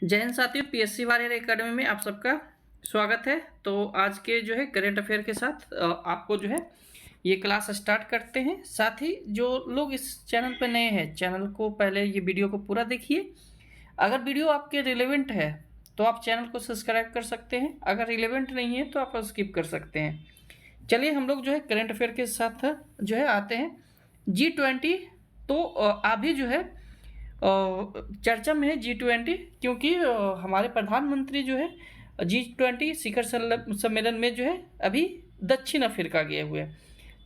जय हिंद साथियों, PSC warrior academy में आप सबका स्वागत है। तो आज के जो है करंट अफेयर के साथ आपको जो है ये क्लास स्टार्ट करते हैं। साथ ही जो लोग इस चैनल पर नए हैं, चैनल को पहले ये वीडियो को पूरा देखिए। अगर वीडियो आपके रिलेवेंट है तो आप चैनल को सब्सक्राइब कर सकते हैं, अगर रिलेवेंट नहीं है तो आप स्किप कर सकते हैं। चलिए हम लोग जो है करंट अफेयर के साथ जो है आते हैं। G20 तो अभी जो है चर्चा में है G20, क्योंकि हमारे प्रधानमंत्री जो है G20 शिखर सम्मेलन में जो है अभी दक्षिण अफ्रीका गए हुए हैं।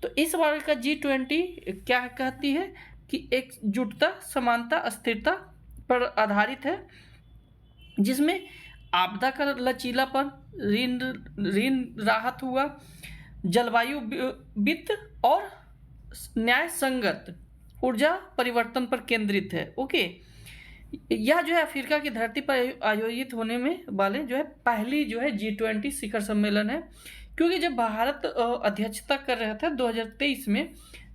तो इस बार का G20 क्या कहती है कि एकजुटता, समानता, स्थिरता पर आधारित है, जिसमें आपदा का लचीलापन, ऋण ऋण राहत हुआ, जलवायु वित्त और न्याय संगत ऊर्जा परिवर्तन पर केंद्रित है। ओके, यह जो है अफ्रीका की धरती पर आयोजित होने में वाले जो है पहली जो है G20 शिखर सम्मेलन है। क्योंकि जब भारत अध्यक्षता कर रहा था 2023 में,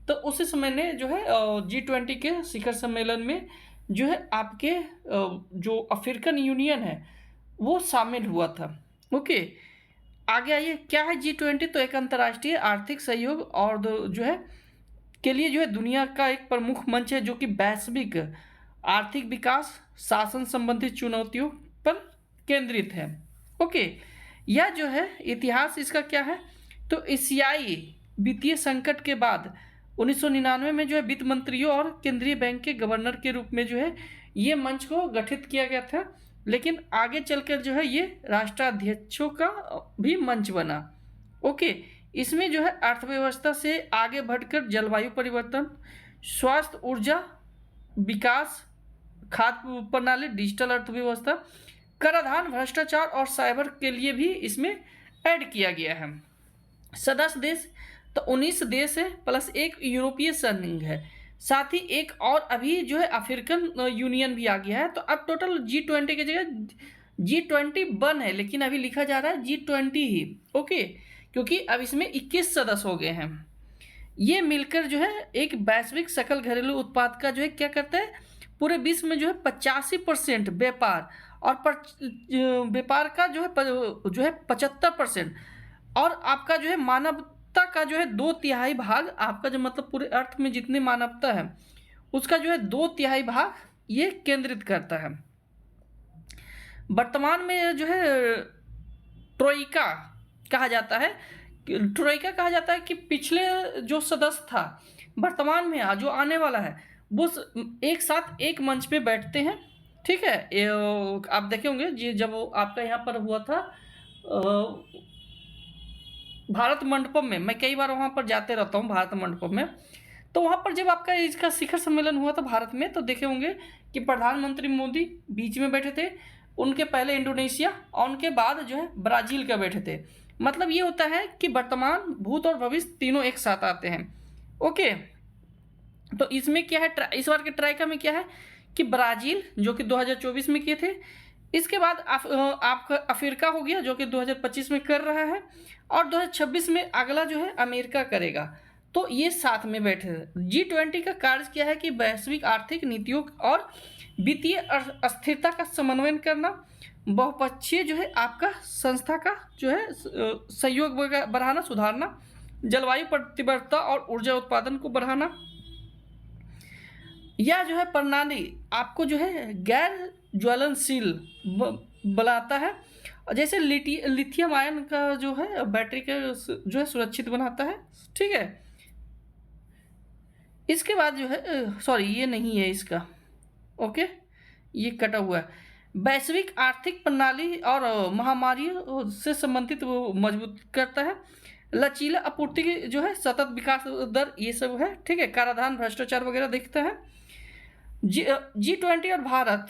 तो उसी समय ने जो है G20 के शिखर सम्मेलन में जो है आपके जो अफ्रीकन यूनियन है वो शामिल हुआ था। ओके, आगे आइए, क्या है G20? तो एक अंतर्राष्ट्रीय आर्थिक सहयोग और जो है के लिए जो है दुनिया का एक प्रमुख मंच है, जो कि वैश्विक आर्थिक विकास, शासन संबंधित चुनौतियों पर केंद्रित है। ओके, यह जो है इतिहास इसका क्या है, तो एशियाई वित्तीय संकट के बाद 1999 में जो है वित्त मंत्रियों और केंद्रीय बैंक के गवर्नर के रूप में जो है ये मंच को गठित किया गया था। लेकिन आगे चलकर जो है ये राष्ट्राध्यक्षों का भी मंच बना। ओके, इसमें जो है अर्थव्यवस्था से आगे बढ़कर जलवायु परिवर्तन, स्वास्थ्य, ऊर्जा विकास, खाद्य प्रणाली, डिजिटल अर्थव्यवस्था, कराधान, भ्रष्टाचार और साइबर के लिए भी इसमें ऐड किया गया है। सदस्य देश तो 19 देश है, प्लस एक यूरोपीय संघ है, साथ ही एक और अभी जो है अफ्रीकन यूनियन भी आ गया है। तो अब टोटल G20 की जगह G20 बन है, लेकिन अभी लिखा जा रहा है G20 ही। ओके, क्योंकि अब इसमें 21 सदस्य हो गए हैं। ये मिलकर जो है एक वैश्विक सकल घरेलू उत्पाद का जो है क्या करता है, पूरे विश्व में जो है 85% व्यापार और व्यापार का जो है 75%, और आपका जो है मानवता का जो है 2/3 भाग, आपका जो मतलब पूरे अर्थ में जितनी मानवता है उसका जो है 2/3 भाग ये केंद्रित करता है। वर्तमान में जो है ट्रोइका कहा जाता है, ट्रोइका कहा जाता है कि पिछले जो सदस्य था, वर्तमान में जो आने वाला है, वो एक साथ एक मंच पे बैठते हैं। ठीक है, आप देखे होंगे जी, जब आपका यहाँ पर हुआ था भारत मंडपम में, मैं कई बार वहाँ पर जाते रहता हूँ भारत मंडपम में, तो वहाँ पर जब आपका इसका शिखर सम्मेलन हुआ था भारत में, तो देखे होंगे कि प्रधानमंत्री मोदी बीच में बैठे थे, उनके पहले इंडोनेशिया और उनके बाद जो है ब्राज़ील का बैठे थे। मतलब ये होता है कि वर्तमान, भूत और भविष्य तीनों एक साथ आते हैं। ओके, तो इसमें क्या है, इस बार के ट्राइका में क्या है कि ब्राज़ील जो कि 2024 में किए थे, इसके बाद आपका अफ्रीका हो गया जो कि 2025 में कर रहा है, और 2026 में अगला जो है अमेरिका करेगा। तो ये साथ में बैठे हैं। G20 का कार्य क्या है कि वैश्विक आर्थिक नीतियों और वित्तीय अस्थिरता का समन्वय करना, बहुपक्षीय जो है आपका संस्था का जो है सहयोग बढ़ाना, सुधारना, जलवायु प्रतिबद्धता और ऊर्जा उत्पादन को बढ़ाना। यह जो है प्रणाली आपको जो है गैर ज्वलनशील बनाता है, जैसे लिथियम आयन का जो है बैटरी का जो है सुरक्षित बनाता है। ठीक है, इसके बाद जो है सॉरी ये नहीं है इसका, ओके ये कटा हुआ है। वैश्विक आर्थिक प्रणाली और महामारियों से संबंधित वो मजबूत करता है, लचीला आपूर्ति की जो है सतत विकास दर, ये सब है। ठीक है, कराधान, भ्रष्टाचार वगैरह देखता है। G20 और भारत,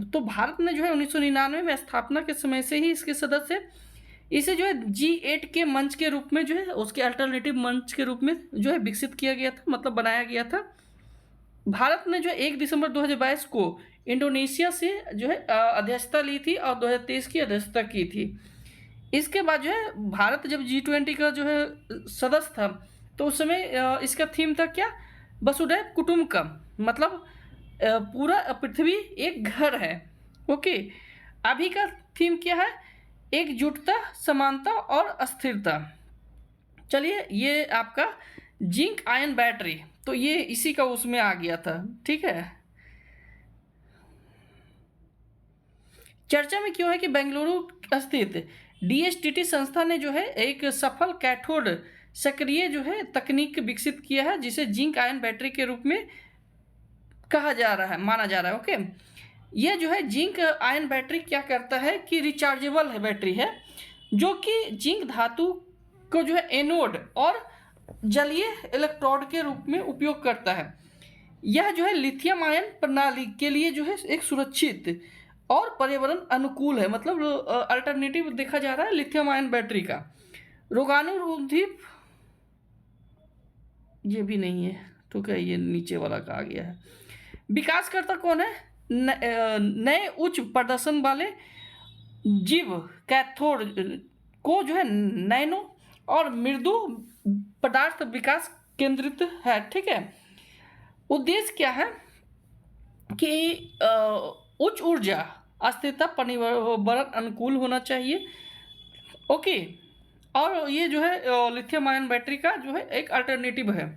तो भारत ने जो है 1999 में स्थापना के समय से ही इसके सदस्य, इसे जो है G8 के मंच के रूप में जो है उसके अल्टरनेटिव मंच के रूप में जो है विकसित किया गया था, मतलब बनाया गया था। भारत ने जो 1 दिसंबर 2022 को इंडोनेशिया से जो है अध्यक्षता ली थी और 2023 की अध्यक्षता की थी। इसके बाद जो है भारत जब G20 का जो है सदस्य था, तो उस समय इसका थीम था क्या, वसुधैव कुटुंबकम, मतलब पूरा पृथ्वी एक घर है। ओके, अभी का थीम क्या है? एकजुटता, समानता और अस्थिरता। चलिए, ये आपका जिंक आयन बैटरी, तो ये इसी का उसमें आ गया था, ठीक है। चर्चा में क्यों है कि बेंगलुरु स्थित डीएसटीटी संस्था ने जो है एक सफल कैथोड सक्रिय जो है तकनीक विकसित किया है, जिसे जिंक आयन बैटरी के रूप में कहा जा रहा है, माना जा रहा है। ओके, यह जो है जिंक आयन बैटरी क्या करता है कि रिचार्जेबल है बैटरी है, जो कि जिंक धातु को जो है एनोड और जलीय इलेक्ट्रोड के रूप में उपयोग करता है। यह जो है लिथियम आयन प्रणाली के लिए जो है एक सुरक्षित और पर्यावरण अनुकूल है, मतलब अल्टरनेटिव देखा जा रहा है लिथियम आयन बैटरी का। रोगाणुरोधी, ये भी नहीं है तो क्या, ये नीचे वाला का आ गया है। विकासकर्ता कौन है? नए उच्च प्रदर्शन वाले जीव कैथोड को जो है नैनो और मृदु पदार्थ विकास केंद्रित है, ठीक है। उद्देश्य क्या है कि उच्च ऊर्जा, अस्थिरता, पर्यावरण अनुकूल होना चाहिए। ओके, और ये जो है लिथियम आयन बैटरी का जो है एक अल्टरनेटिव है।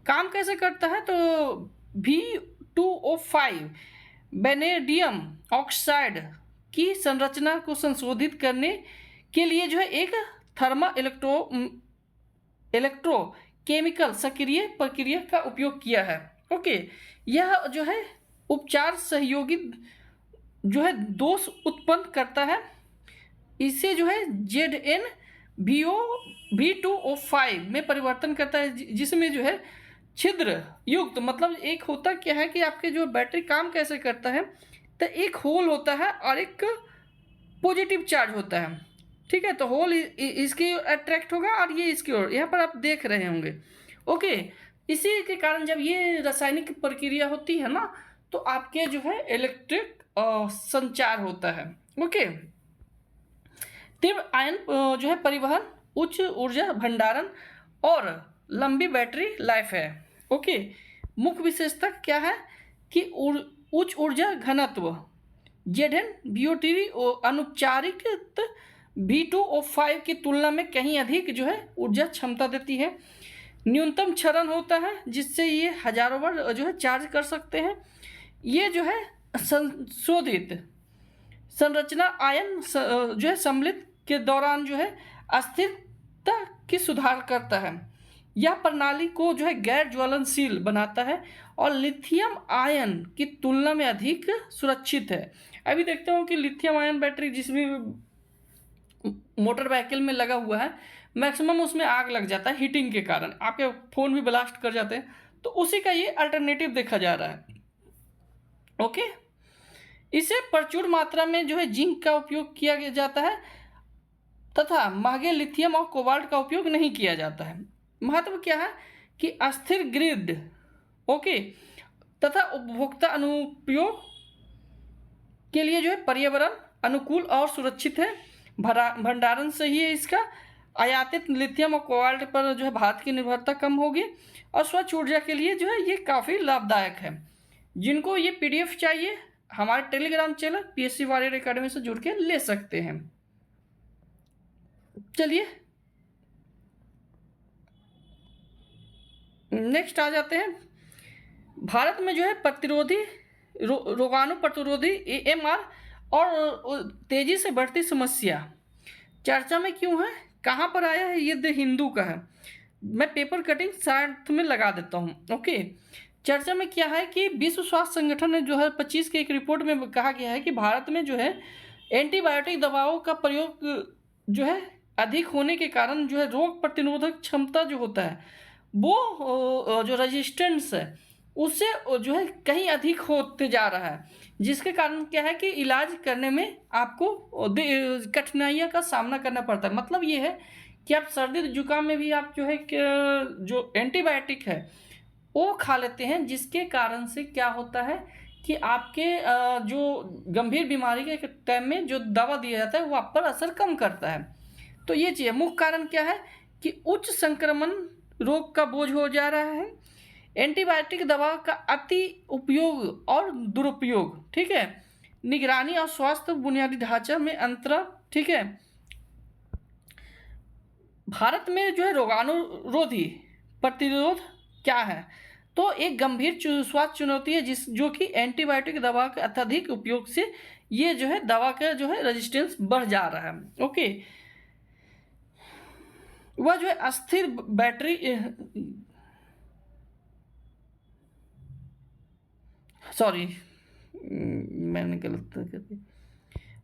काम कैसे करता है? तो V2O5 वेनेडियम ऑक्साइड की संरचना को संशोधित करने के लिए जो है एक थर्मल इलेक्ट्रोकेमिकल सक्रिय प्रक्रिया का उपयोग किया है। ओके, यह जो है उपचार सहयोगी जो है दोष उत्पन्न करता है। इसे जो है V2O5 में परिवर्तन करता है, जिसमें जो है छिद्र युक्त, मतलब एक होता क्या है कि आपके जो बैटरी काम कैसे करता है, तो एक होल होता है और एक पॉजिटिव चार्ज होता है, ठीक है। तो होल इसकी अट्रैक्ट होगा और ये इसकी ओर, यहाँ पर आप देख रहे होंगे। ओके, इसी के कारण जब ये रासायनिक प्रक्रिया होती है ना, तो आपके जो है इलेक्ट्रिक संचार होता है। ओके, तीव्र आयन जो है परिवहन, उच्च ऊर्जा भंडारण और लंबी बैटरी लाइफ है। ओके, मुख्य विशेषता क्या है कि उच्च ऊर्जा घनत्व ZnBO3 अनुपचारिक V2O5 की तुलना में कहीं अधिक जो है ऊर्जा क्षमता देती है। न्यूनतम क्षरण होता है, जिससे ये हजारों बार जो है चार्ज कर सकते हैं। ये जो है संशोधित संरचना आयन जो है सम्मिलित के दौरान जो है अस्थिरता की सुधार करता है। यह प्रणाली को जो है गैर ज्वलनशील बनाता है और लिथियम आयन की तुलना में अधिक सुरक्षित है। अभी देखते हो कि लिथियम आयन बैटरी जिसमें मोटर व्हीकल में लगा हुआ है, मैक्सिमम उसमें आग लग जाता है हीटिंग के कारण, आपके फ़ोन भी ब्लास्ट कर जाते हैं। तो उसी का ये अल्टरनेटिव देखा जा रहा है। ओके, इसे प्रचुर मात्रा में जो है जिंक का उपयोग किया जाता है तथा महंगे लिथियम और कोबाल्ट का उपयोग नहीं किया जाता है। महत्व क्या है कि अस्थिर ग्रिड, ओके, तथा उपभोक्ता अनुप्रयोग के लिए जो है पर्यावरण अनुकूल और सुरक्षित है। भंडारण सही है इसका। आयातित लिथियम और कोबाल्ट पर जो है भारत की निर्भरता कम होगी और स्वच्छ ऊर्जा के लिए जो है ये काफ़ी लाभदायक है। जिनको ये PDF चाहिए, हमारे Telegram channel PSC warrior academy से जुड़ के ले सकते हैं। चलिए नेक्स्ट आ जाते हैं। भारत में जो है प्रतिरोधी रोगाणु प्रतिरोधी AMR और तेजी से बढ़ती समस्या चर्चा में क्यों है, कहाँ पर आया है? ये द हिंदू का है, मैं पेपर कटिंग साथ में लगा देता हूँ। ओके, चर्चा में क्या है कि विश्व स्वास्थ्य संगठन ने जो है 25 के एक रिपोर्ट में कहा गया है कि भारत में जो है एंटीबायोटिक दवाओं का प्रयोग जो है अधिक होने के कारण जो है रोग प्रतिरोधक क्षमता जो होता है वो जो रेजिस्टेंस है उससे जो है कहीं अधिक होते जा रहा है, जिसके कारण क्या है कि इलाज करने में आपको कठिनाइयों का सामना करना पड़ता है। मतलब ये है कि आप सर्दी जुकाम में भी आप जो है जो एंटीबायोटिक है वो खा लेते हैं, जिसके कारण से क्या होता है कि आपके जो गंभीर बीमारी के टाइम में जो दवा दिया जाता है वो आप पर असर कम करता है। तो ये चीज़ मुख्य कारण क्या है कि उच्च संक्रमण रोग का बोझ हो जा रहा है, एंटीबायोटिक दवा का अति उपयोग और दुरुपयोग, ठीक है। निगरानी और स्वास्थ्य बुनियादी ढांचा में अंतर, ठीक है। भारत में जो है रोगाणुरोधी प्रतिरोध क्या है? तो एक गंभीर स्वास्थ्य चुनौती है जो कि एंटीबायोटिक दवा के अत्यधिक उपयोग से ये जो है दवा का जो है रेजिस्टेंस बढ़ जा रहा है। ओके, वह जो है अस्थिर बैटरी, सॉरी मैंने गलत कर दी।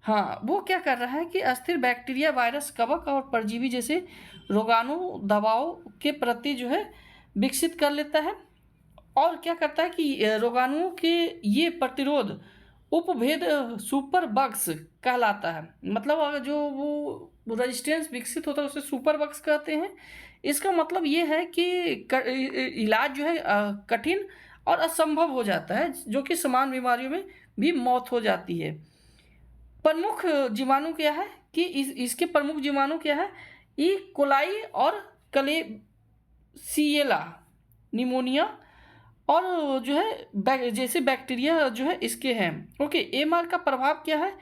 हाँ, वो क्या कर रहा है कि अस्थिर बैक्टीरिया, वायरस, कवक और परजीवी जैसे रोगाणु दवाओं के प्रति जो है विकसित कर लेता है, और क्या करता है कि रोगाणुओं के ये प्रतिरोध उपभेद सुपर बग्स कहलाता है। मतलब अगर जो वो रेजिस्टेंस विकसित होता है उसे सुपर बग्स कहते हैं। इसका मतलब ये है कि इलाज जो है कठिन और असंभव हो जाता है, जो कि समान बीमारियों में भी मौत हो जाती है। प्रमुख जीवाणु क्या है कि इसके प्रमुख जीवाणु क्या है? ई कोलाई और क्लेबसिएला निमोनिया और जो है जैसे बैक्टीरिया जो है इसके हैं। ओके, एएमआर का प्रभाव क्या है?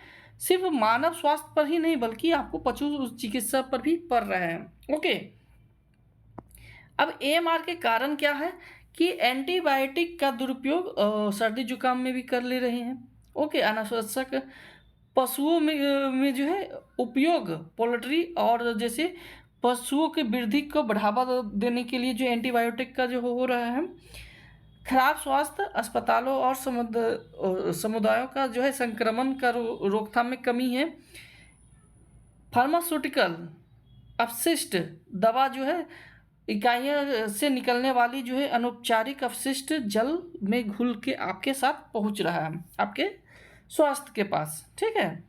सिर्फ मानव स्वास्थ्य पर ही नहीं बल्कि आपको पशु चिकित्सा पर भी पड़ रहा है। ओके, अब एएमआर के कारण क्या है कि एंटीबायोटिक का दुरुपयोग सर्दी जुकाम में भी कर ले रहे हैं। ओके, अनावश्यक पशुओं में जो है उपयोग, पोल्ट्री और जैसे पशुओं की वृद्धि को बढ़ावा देने के लिए जो एंटीबायोटिक का जो हो रहा है। खराब स्वास्थ्य, अस्पतालों और समुदायों का जो है संक्रमण का रोकथाम में कमी है। फार्मास्यूटिकल अपशिष्ट दवा जो है इकाइयों से निकलने वाली जो है अनौपचारिक अपशिष्ट जल में घुल के आपके साथ पहुंच रहा है, आपके स्वास्थ्य के पास, ठीक है।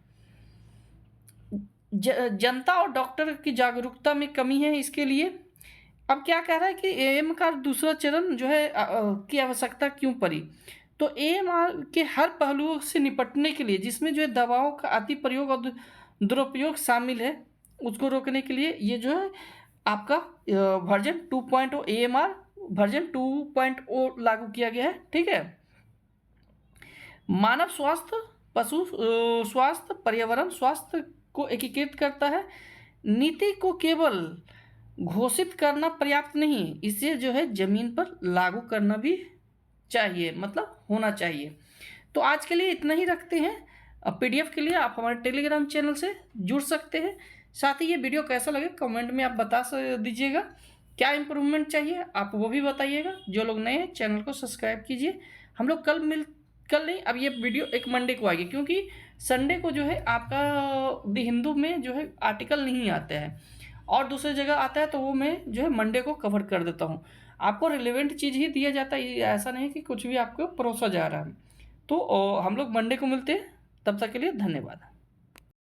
जनता और डॉक्टर की जागरूकता में कमी है इसके लिए। अब क्या कह रहा है कि एएम का दूसरा चरण जो है की आवश्यकता क्यों पड़ी? तो एएमआर के हर पहलुओं से निपटने के लिए, जिसमें जो है दवाओं का अति प्रयोग और दुरुपयोग शामिल है, उसको रोकने के लिए ये जो है आपका वर्जन 2.0 एएमआर वर्जन 2.0 लागू किया गया है, ठीक है। मानव स्वास्थ्य, पशु स्वास्थ्य, पर्यावरण स्वास्थ्य को एकीकृत करता है। नीति को केवल घोषित करना पर्याप्त नहीं, इसे जो है जमीन पर लागू करना भी चाहिए, मतलब होना चाहिए। तो आज के लिए इतना ही रखते हैं। पीडीएफ के लिए आप हमारे टेलीग्राम चैनल से जुड़ सकते हैं। साथ ही ये वीडियो कैसा लगे कमेंट में आप बता दीजिएगा। क्या इम्प्रूवमेंट चाहिए आप वो भी बताइएगा। जो लोग नए हैं चैनल को सब्सक्राइब कीजिए। हम लोग कल नहीं, अब ये वीडियो एक मंडे को आएगी, क्योंकि संडे को जो है आपका द हिंदू में जो है आर्टिकल नहीं आता है और दूसरी जगह आता है, तो वो मैं जो है मंडे को कवर कर देता हूँ। आपको रिलेवेंट चीज़ ही दिया जाता है, ऐसा नहीं कि कुछ भी आपको परोसा जा रहा है। तो हम लोग मंडे को मिलते हैं, तब तक के लिए धन्यवाद।